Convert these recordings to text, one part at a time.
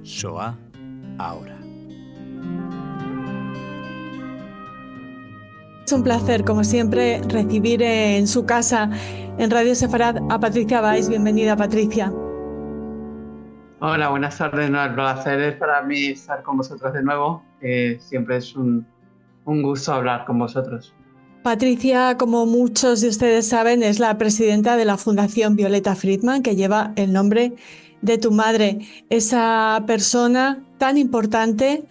Shoah ahora. Es un placer, como siempre, recibir en su casa, en Radio Sefarad, a Patricia Valls. Bienvenida, Patricia. Hola, buenas tardes. No, el placer es para mí estar con vosotros de nuevo. Siempre es un gusto hablar con vosotros. Patricia, como muchos de ustedes saben, es la presidenta de la Fundación Violeta Friedman, que lleva el nombre de tu madre, esa persona tan importante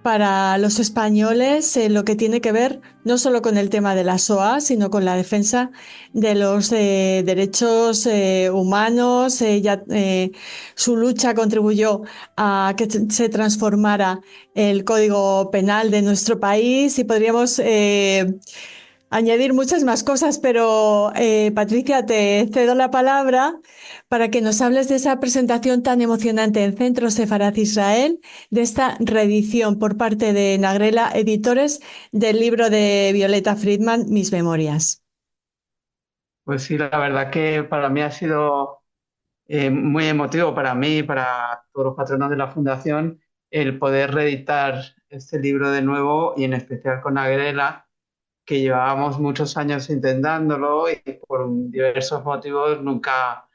para los españoles en lo que tiene que ver no solo con el tema de la SOA, sino con la defensa de los derechos humanos. Su lucha contribuyó a que se transformara el Código Penal de nuestro país y podríamos añadir muchas más cosas, pero Patricia, te cedo la palabra para que nos hables de esa presentación tan emocionante en Centro Sefarad Israel, de esta reedición por parte de Nagrela Editores del libro de Violeta Friedman, Mis Memorias. Pues sí, la verdad que para mí ha sido muy emotivo, para mí y para todos los patronos de la Fundación, el poder reeditar este libro de nuevo y en especial con Agrela, que llevábamos muchos años intentándolo y por diversos motivos nunca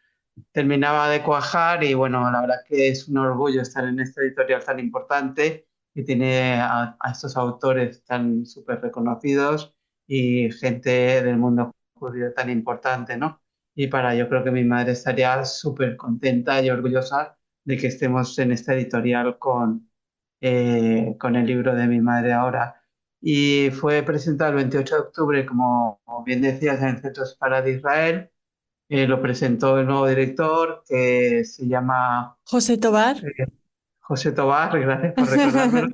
terminaba de cuajar. Y bueno, la verdad que es un orgullo estar en esta editorial tan importante que tiene a estos autores tan súper reconocidos y gente del mundo judío tan importante, ¿no? Y yo creo que mi madre estaría súper contenta y orgullosa de que estemos en esta editorial con el libro de mi madre ahora. Y fue presentado el 28 de octubre, como bien decías, en el Centro Sefarad de Israel. Lo presentó el nuevo director, que se llama José Tobar. eh, José Tobar. Gracias por recordármelo,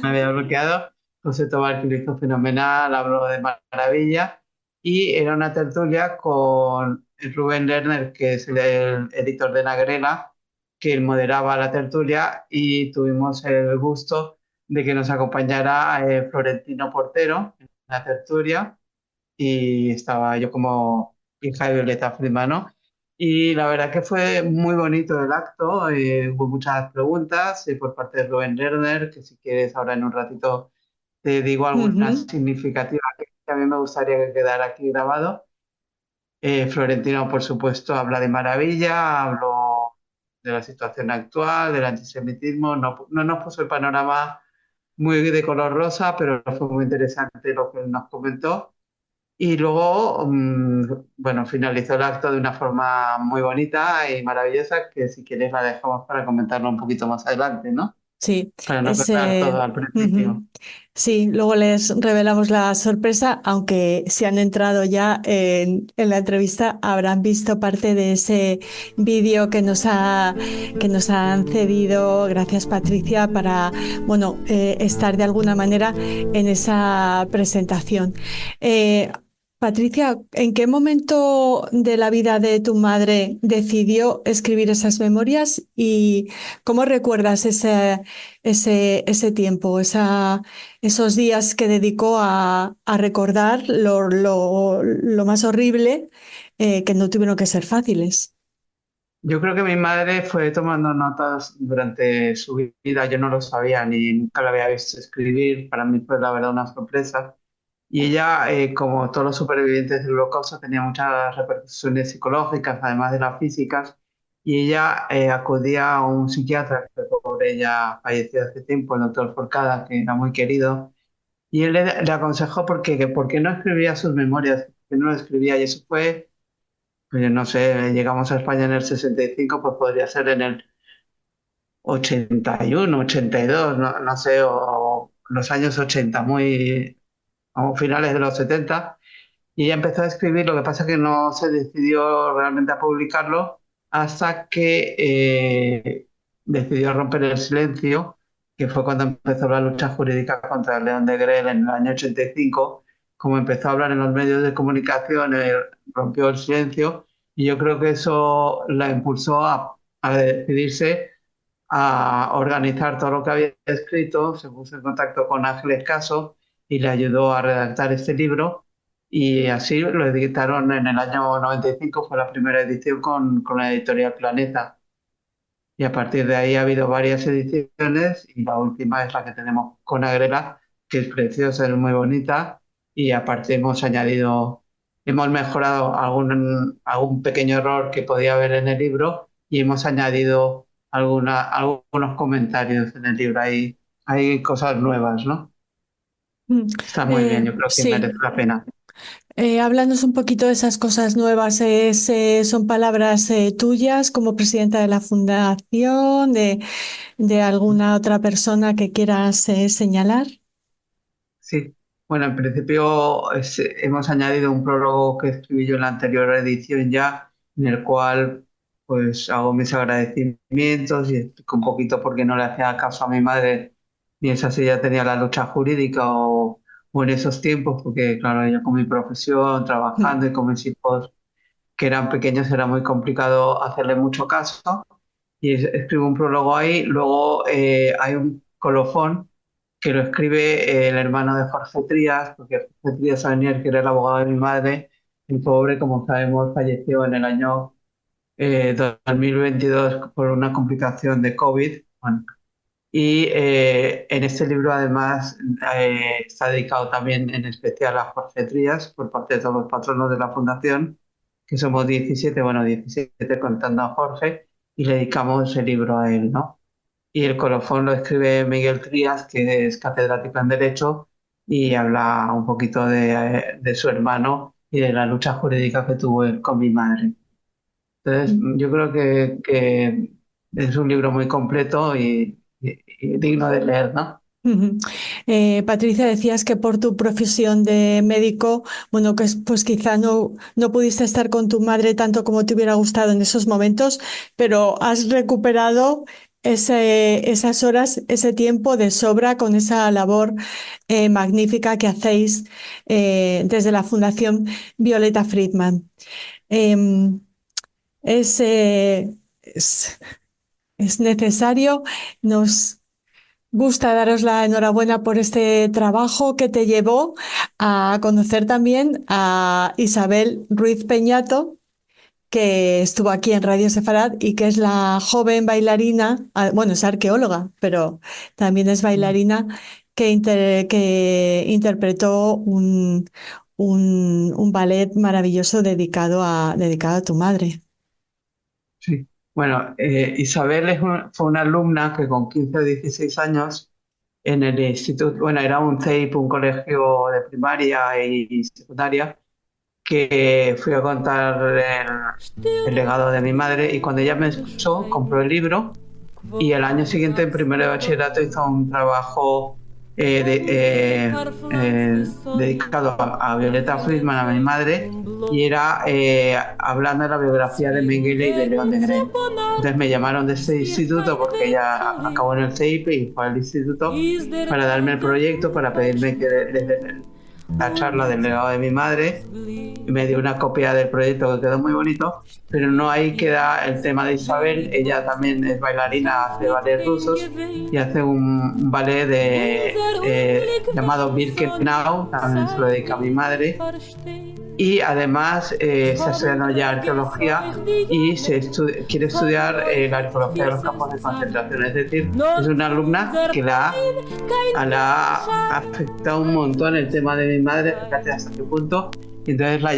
me había bloqueado. José Tobar, que lo hizo fenomenal, habló de maravilla. Y era una tertulia con Rubén Lerner, que es el editor de Nagrela, que él moderaba la tertulia, y tuvimos el gusto de que nos acompañara Florentino Portero en la tertulia, y estaba yo como hija de Violeta Friedman, ¿no? Y la verdad que fue muy bonito el acto. Hubo muchas preguntas por parte de Rubén Lerner, que si quieres ahora en un ratito te digo alguna Ujú. significativa que a mí me gustaría que quedara aquí grabado. Florentino, por supuesto, habla de maravilla, habló de la situación actual, del antisemitismo. No, no nos puso el panorama muy de color rosa, pero fue muy interesante lo que él nos comentó. Y luego, bueno, finalizó el acto de una forma muy bonita y maravillosa, que si quieres la dejamos para comentarlo un poquito más adelante, ¿no? Sí, Para no contar todo ese. al principio. Ujú. Sí, luego les revelamos la sorpresa, aunque si han entrado ya en la entrevista habrán visto parte de ese vídeo que nos han cedido. Gracias, Patricia, para bueno, estar de alguna manera en esa presentación. Eh, Patricia, ¿en qué momento de la vida de tu madre decidió escribir esas memorias y cómo recuerdas ese tiempo, esos días que dedicó a recordar lo más horrible, que no tuvieron que ser fáciles? Yo creo que mi madre fue tomando notas durante su vida. Yo no lo sabía ni nunca la había visto escribir. Para mí fue la verdad una sorpresa. Y ella, como todos los supervivientes del Holocausto, tenía muchas repercusiones psicológicas, además de las físicas. Y ella acudía a un psiquiatra, que por ella falleció hace tiempo, el doctor Forcada, que era muy querido. Y él le aconsejó que por qué no escribía sus memorias, que no lo escribía. Y eso fue, pues yo no sé, llegamos a España en el 65, pues podría ser en el 81, 82, no sé, o los años 80, o finales de los 70. Y ella empezó a escribir. Lo que pasa es que no se decidió realmente a publicarlo hasta que decidió romper el silencio, que fue cuando empezó la lucha jurídica contra el León de Grel en el año 85. Como empezó a hablar en los medios de comunicación, rompió el silencio, y yo creo que eso la impulsó a decidirse a organizar todo lo que había escrito. Se puso en contacto con Ángeles Caso y le ayudó a redactar este libro, y así lo editaron en el año 95. Fue la primera edición con la editorial Planeta. y a partir de ahí ha habido varias ediciones y la última es la que tenemos con Agrela, que es preciosa, es muy bonita y aparte hemos mejorado algún pequeño error que podía haber en el libro y hemos añadido algunos comentarios en el libro. Hay cosas nuevas, ¿no? Mm. Está muy bien, yo creo que Sí. merece la pena. Háblanos un poquito de esas cosas nuevas. ¿Son palabras tuyas como presidenta de la fundación, de alguna otra persona que quieras señalar? Sí, bueno, en principio hemos añadido un prólogo que escribí yo en la anterior edición ya, en el cual pues hago mis agradecimientos y explico un poquito por qué no le hacía caso a mi madre, mientras ella tenía la lucha jurídica o en esos tiempos, porque claro, ella con mi profesión, Mm. trabajando y con mis hijos que eran pequeños era muy complicado hacerle mucho caso y escribo un prólogo ahí. Luego hay un colofón que lo escribe el hermano de Jorge Trías, porque Jorge Trías Saunier, que era el abogado de mi madre, el pobre, como sabemos, falleció en el año 2022 por una complicación de COVID. Bueno, y en este libro además está dedicado también en especial a Jorge Trías por parte de todos los patronos de la fundación, que somos 17, bueno, 17 contando a Jorge, y le dedicamos el libro a él, ¿no? Y el colofón lo escribe Miguel Trías, que es catedrático en Derecho, y habla un poquito de su hermano y de la lucha jurídica que tuvo él con mi madre. Entonces, yo creo que es un libro muy completo y digno de leer, ¿no? Ujú. Patricia, decías que por tu profesión de médico, bueno, que pues quizá no pudiste estar con tu madre tanto como te hubiera gustado en esos momentos, pero has recuperado esas horas, ese tiempo de sobra con esa labor magnífica que hacéis desde la Fundación Violeta Friedman. Em, es, eh, es, es necesario, nos gusta daros la enhorabuena por este trabajo que te llevó a conocer también a Isabel Ruiz Peñato, que estuvo aquí en Radio Sefarad y que es la joven bailarina, bueno, es arqueóloga, pero también es bailarina que interpretó un ballet maravilloso dedicado a tu madre. Sí. Bueno, Isabel fue una alumna que con 15 o 16 años en el instituto, bueno, era un CEIP, un colegio de primaria y secundaria, que fui a contar el legado de mi madre y cuando ella me escuchó, compró el libro y el año siguiente, en primero de bachillerato, hizo un trabajo dedicado a Violeta Friedman, a mi madre, y era hablando de la biografía de Mengele y de León de Greiff. Entonces me llamaron de ese instituto porque ella acabó en el CEIP y fue al instituto para darme el proyecto, para pedirme que les dé la charla del legado de mi madre y me dio una copia del proyecto que quedó muy bonito, pero no ahí queda el tema de Isabel. Ella también es bailarina, hace ballets rusos y hace un ballet llamado Birkenau, también se lo dedica a mi madre. Y además está estudiando ya arqueología y quiere estudiar la arqueología de los campos de concentración. Es decir, es una alumna que la ha afectado un montón el tema de mi madre, fíjate hasta qué punto. Y entonces la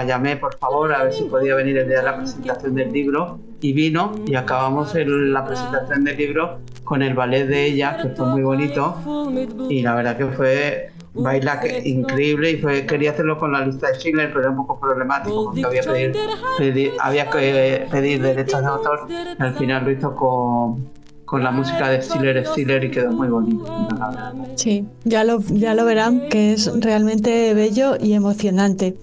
llamé por favor a ver si podía venir el día de la presentación del libro y vino y acabamos la presentación del libro con el ballet de ella, que fue muy bonito y la verdad que fue increíble y quería hacerlo con la lista de Schindler, pero era un poco problemático porque había que pedir derechos de autor y al final lo hizo con la música de Stiller y quedó muy bonito. La verdad. Sí, ya lo verán, que es realmente bello y emocionante.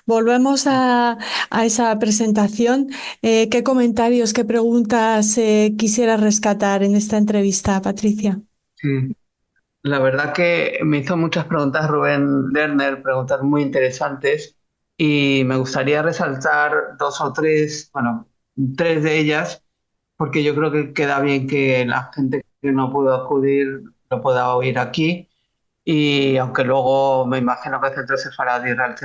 Volvemos a esa presentación. ¿Qué comentarios, qué preguntas quisieras rescatar en esta entrevista, Patricia? Sí. La verdad que me hizo muchas preguntas Rubén Lerner, preguntas muy interesantes, y me gustaría resaltar dos o tres, bueno, tres de ellas, porque yo creo que queda bien que la gente que no pudo acudir lo pueda oír aquí. Y aunque luego me imagino que el Centro Sefarad Israel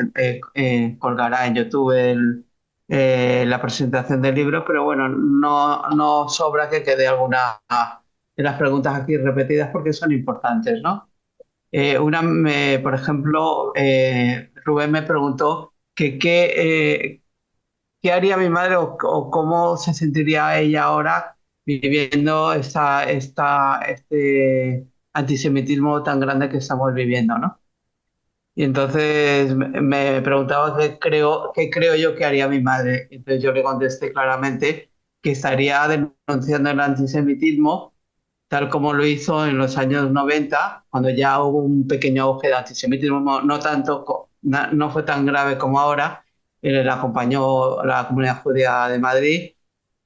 colgará en YouTube la presentación del libro, pero bueno, no sobra que quede alguna de las preguntas aquí repetidas porque son importantes, ¿no? Por ejemplo, Rubén me preguntó qué haría mi madre o cómo se sentiría ella ahora viviendo este antisemitismo tan grande que estamos viviendo, ¿no? Y entonces me preguntaba qué creo yo que haría mi madre. Entonces yo le contesté claramente que estaría denunciando el antisemitismo tal como lo hizo en los años 90, cuando ya hubo un pequeño auge de antisemitismo, no fue tan grave como ahora. Él acompañó a la comunidad judía de Madrid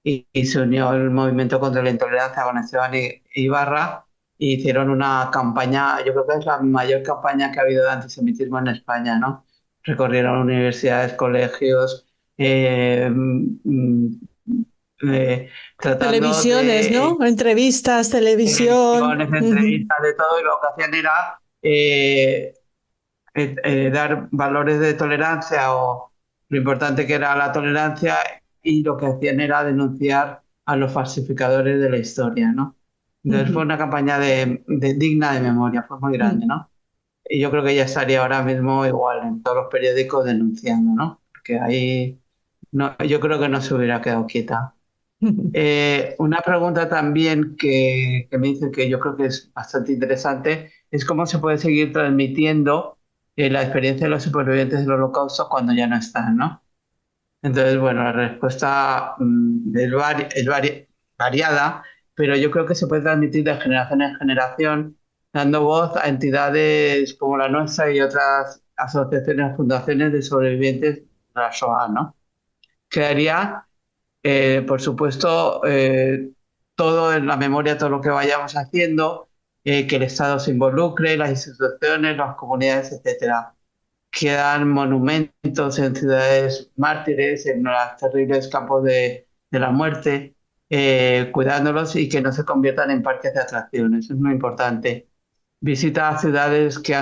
y se unió al movimiento contra la intolerancia con Esteban Ibarra e hicieron una campaña, yo creo que es la mayor campaña que ha habido de antisemitismo en España, ¿no? Recorrieron universidades, colegios, eh, mm, eh, tratando Televisiones, ¿no? de Entrevistas, televisión. televisiones, Ujú, entrevistas, de todo, y lo que hacían era dar valores de tolerancia o lo importante que era la tolerancia, y lo que hacían era denunciar a los falsificadores de la historia, ¿no? Entonces fue ujú, una campaña digna de memoria, fue muy grande, ujú. ¿no? Y yo creo que ella estaría ahora mismo igual en todos los periódicos denunciando, ¿no? Porque ahí no, yo creo que no se hubiera quedado quieta. Una pregunta también que me dicen que yo creo que es bastante interesante es cómo se puede seguir transmitiendo la experiencia de los supervivientes del Holocausto cuando ya no están, ¿no? Entonces, bueno, la respuesta es variada, pero yo creo que se puede transmitir de generación en generación, dando voz a entidades como la nuestra y otras asociaciones, fundaciones de sobrevivientes de la Shoah, ¿no? Quedaría por supuesto, todo en la memoria, todo lo que vayamos haciendo, que el Estado se involucre, las instituciones, las comunidades, etcétera. Quedan monumentos en ciudades mártires, en los terribles campos de la muerte, cuidándolos y que no se conviertan en parques de atracciones. Eso es muy importante. Visita a ciudades que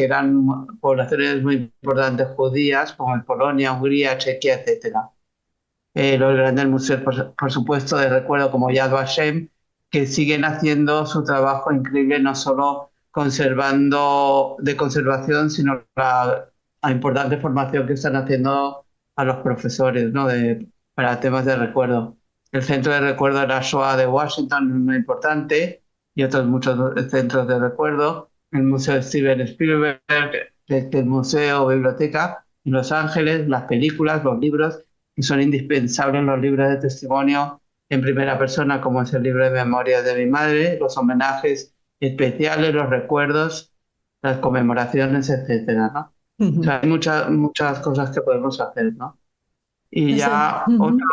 eran poblaciones muy importantes judías, como en Polonia, Hungría, Chequia, etcétera. Los grandes museos, por supuesto, de recuerdo como Yad Vashem, que siguen haciendo su trabajo increíble, no solo conservando de conservación, sino la importante formación que están haciendo a los profesores, ¿no? Para temas de recuerdo. El Centro de Recuerdo de la Shoah de Washington es muy importante, y otros muchos centros de recuerdo. El Museo de Steven Spielberg, el Museo o Biblioteca en Los Ángeles, las películas, los libros y son indispensables los libros de testimonio en primera persona, como es el libro de memorias de mi madre, los homenajes especiales, los recuerdos, las conmemoraciones, etcétera, ¿no? O sea, Ujú. hay muchas cosas que podemos hacer, ¿no? Y ya otro, Ujú.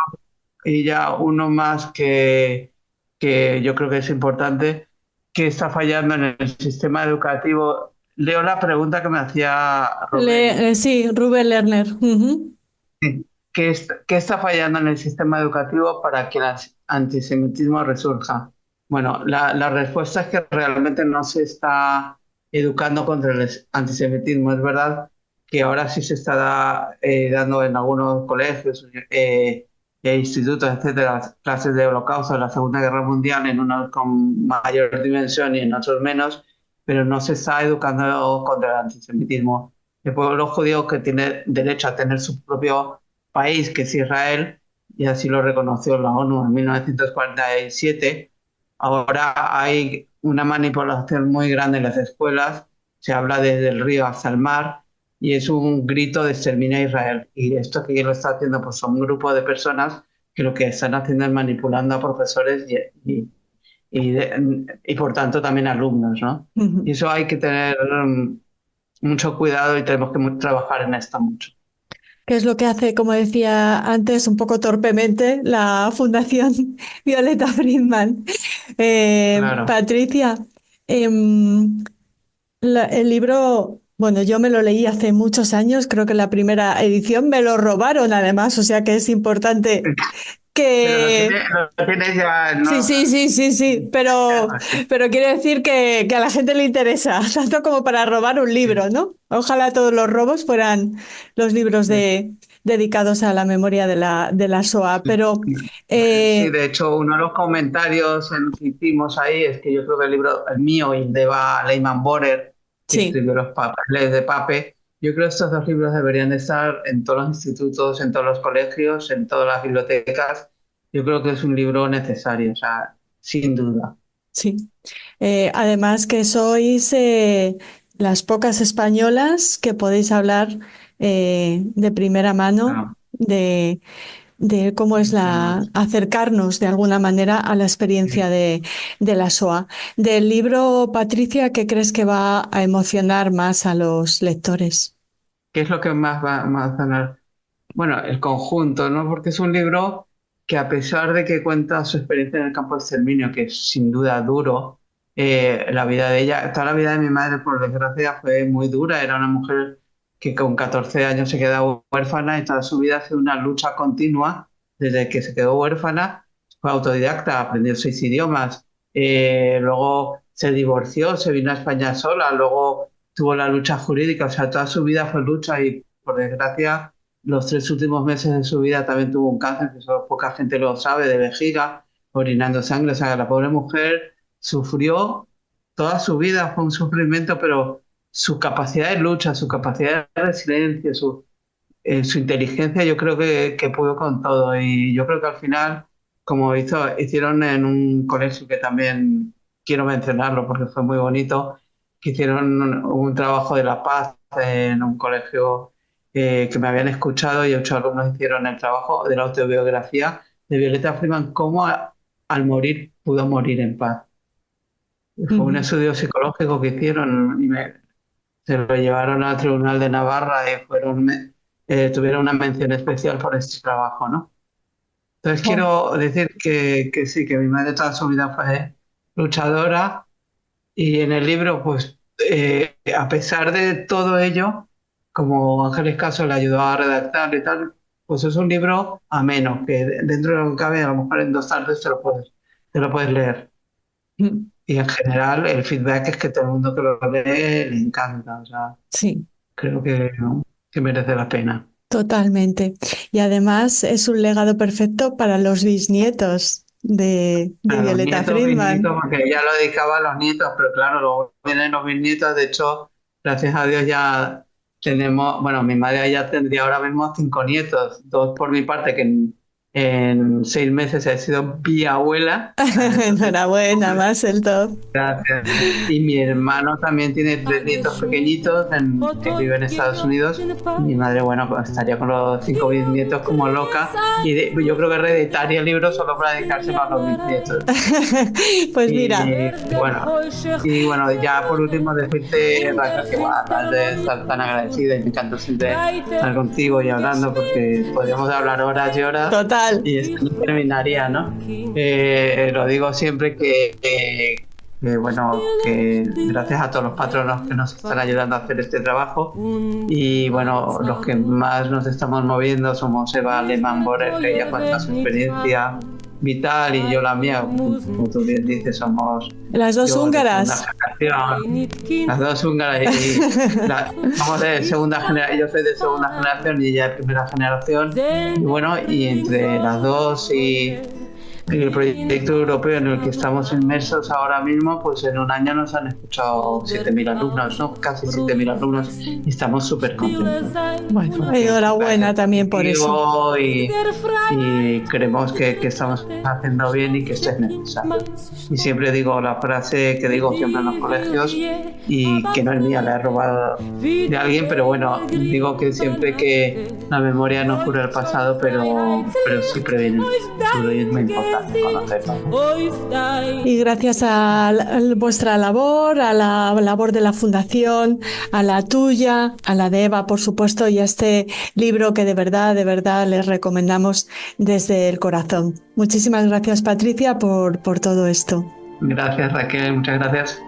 y ya uno más que yo creo que es importante, que está fallando en el sistema educativo. Leo la pregunta que me hacía Rubén, ¿eh? Sí, Rubén Lerner. Ujú. Sí. ¿Qué está fallando en el sistema educativo para que el antisemitismo resurja? Bueno, la respuesta es que realmente no se está educando contra el antisemitismo. Es verdad que ahora sí se está dando en algunos colegios e institutos, etcétera, clases de Holocausto, de la Segunda Guerra Mundial, en unos con mayor dimensión y en otros menos, pero no se está educando contra el antisemitismo. El pueblo judío, que tiene derecho a tener su propio país, que es Israel, y así lo reconoció la ONU en 1947. Ahora hay una manipulación muy grande en las escuelas, se habla desde el río hasta el mar, y es un grito de exterminar a Israel. Y esto que lo está haciendo pues son un grupo de personas que lo que están haciendo es manipulando a profesores y por tanto también alumnos, ¿no? Y Ujú. eso hay que tener mucho cuidado y tenemos que trabajar en esto mucho. Que es lo que hace, como decía antes, un poco torpemente la Fundación Violeta Friedman. Claro. Patricia, em, el libro, bueno, yo me lo leí hace muchos años, creo que la primera edición me lo robaron además, o sea que es importante Pero que... lo tienes ya, Sí, ¿no? sí, sí, sí, sí, Sí, pero quiere decir que a la gente le interesa, tanto como para robar un sí, libro, ¿no? Ojalá todos los robos fueran los libros sí. de dedicados a la memoria de la SOA. Pero Sí, de hecho, uno de los comentarios que hicimos ahí es que yo creo que el libro, el mío y el de Eva Lehmann Borer, que sí, escribió Los papeles de Pape, yo creo que estos dos libros deberían de estar en todos los institutos, en todos los colegios, en todas las bibliotecas. Yo creo que es un libro necesario, o sea, sin duda. sí. Además que sois las pocas españolas que podéis hablar de primera mano Bueno, de cómo es acercarnos de alguna manera a la experiencia de la SOA. Del libro, Patricia, ¿qué crees que va a emocionar más a los lectores? ¿qué es lo que más va a sonar? Bueno, el conjunto, ¿no? Porque es un libro que a pesar de que cuenta su experiencia en el campo del exterminio, que es sin duda duro, la vida de ella, toda la vida de mi madre, por desgracia, fue muy dura. Era una mujer que con 14 años se quedó huérfana y toda su vida fue una lucha continua. Desde que se quedó huérfana, fue autodidacta, aprendió 6 idiomas. Luego se divorció, se vino a España sola, luego tuvo la lucha jurídica, o sea, toda su vida fue lucha y por desgracia los 3 últimos meses de su vida también tuvo un cáncer, que eso poca gente lo sabe, de vejiga, orinando sangre. O sea, la pobre mujer sufrió toda su vida, fue un sufrimiento, pero su capacidad de lucha, su capacidad de resiliencia, su inteligencia, yo creo que pudo con todo. Y yo creo que al final, como hicieron en un colegio que también quiero mencionarlo porque fue muy bonito, que hicieron un trabajo de la paz en un colegio que me habían escuchado y 8 alumnos hicieron el trabajo de la autobiografía de Violeta Freeman, cómo al morir pudo morir en paz. Fue un Ujú. estudio psicológico que hicieron y se lo llevaron al Tribunal de Navarra y tuvieron una mención especial por este trabajo, ¿no? Entonces Jo. quiero decir que sí, que mi madre toda su vida fue luchadora y en el libro, pues, a pesar de todo ello, como Ángeles Caso le ayudó a redactar y tal, pues es un libro ameno, que dentro de lo que cabe, a lo mejor en 2 tardes te lo puedes leer. Mm. Y en general el feedback es que todo el mundo que lo lee le encanta, o sea, Sí. creo que merece la pena. Totalmente. Y además es un legado perfecto para los bisnietos de A los Violeta nietos, bisnietos, Friedman. porque ella lo dedicaba a los nietos, pero claro, luego vienen los bisnietos. De hecho, gracias a Dios ya tenemos, bueno, mi madre ya tendría ahora mismo 5 nietos, dos por mi parte, que en 6 meses he sido biabuela. Entonces, Enhorabuena, más el top. gracias. Y mi hermano también tiene 3 nietos pequeñitos que viven en Estados Unidos. Mi madre, bueno, pues estaría con los 5 bisnietos como loca. Y yo creo que reeditaría el libro solo para dedicárselo a los bisnietos. Pues mira, Y bueno, ya por último decirte, Raquel, que bueno, de estar tan agradecida y me encanta siempre estar contigo y hablando porque podríamos hablar horas y horas total. y esto no terminaría, ¿no? Lo digo siempre bueno, que gracias a todos los patronos que nos están ayudando a hacer este trabajo y bueno, los que más nos estamos moviendo somos Eva Lehmann Borer, que ella cuenta su experiencia vital y yo la mía, como tú bien dices, somos Las dos yo de segunda húngaras. generación, las dos húngaras somos de segunda generación, yo soy de segunda generación y ella de primera generación y bueno, y entre las dos y el proyecto europeo en el que estamos inmersos ahora mismo, pues en un año nos han escuchado 7.000 alumnos, ¿no? Casi 7.000 alumnos y estamos súper contentos. Bueno, Que enhorabuena gracias también por eso. contigo y creemos que estamos haciendo bien y que esto es necesario. Y siempre digo la frase que digo siempre en los colegios y que no es mía, la he robado de alguien, pero bueno, digo que siempre que la memoria no cura el pasado, pero sí previene el futuro y es muy importante conocerlo. Y gracias a vuestra labor, a la labor de la Fundación, a la tuya, a la de Eva, por supuesto, y a este libro que de verdad les recomendamos desde el corazón. Muchísimas gracias, Patricia, por todo esto. Gracias, Raquel, muchas gracias.